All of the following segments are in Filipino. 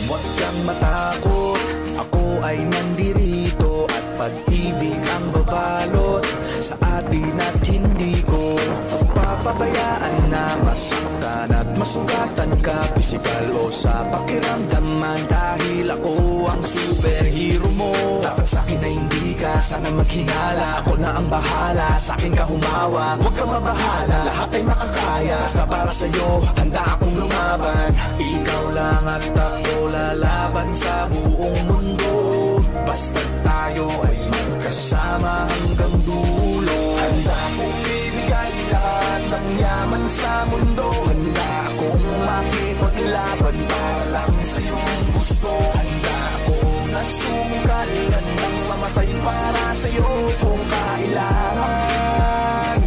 Huwag kang matakot, ako ay nandirito, at pag-ibig ang babalot sa atin at hindi ko papabayaan na masaktan at masugatan ka, pisikal o sa pakiramdaman, dahil ako ang superhero mo. Dapat sa'kin na hindi ka sana maghinala, ako na ang bahala, sa'kin ka humawak, huwag kang mabahala, lahat ay makakaya, basta para sa'yo handa akong lumaban. Ikaw lang at ako lalaban sa buong mundo, basta tayo ay magkasama hanggang dulo. Handa kong ibigay lahat ng yaman sa mundo, handa akong makipaglaban para lang sa iyong gusto. Handa akong nasunggal, handang mamatay para sa iyo kung kailangan.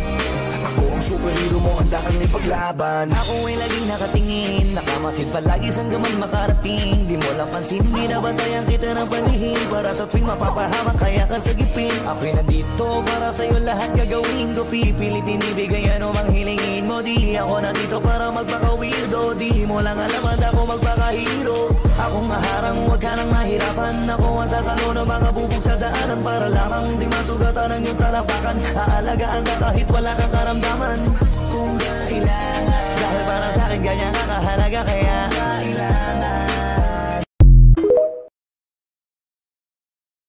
Ako ang superhero mo, handa kang ipaglaban. Ako ay laging nakatingin, nakamasid palagi saan ka man makarating. Di mo lang pansin, di na bantayan kita ng panihim, para sa tuwing mapapahamak kaya ka sagipin. Ako'y nandito para sa'yo, lahat gagawin ko, pipilitin ibigay ano mang hilingin mo. Di ako nandito para magpaka-weirdo, di mo lang alam at ako magpaka-hero. Akong maharang, huwag ka nang mahirapan, ako ang sasalo ng mga bubog sa daanan, para lamang di masugatan ang iyong talapakan. Aalagaan ka kahit wala kang karamdaman.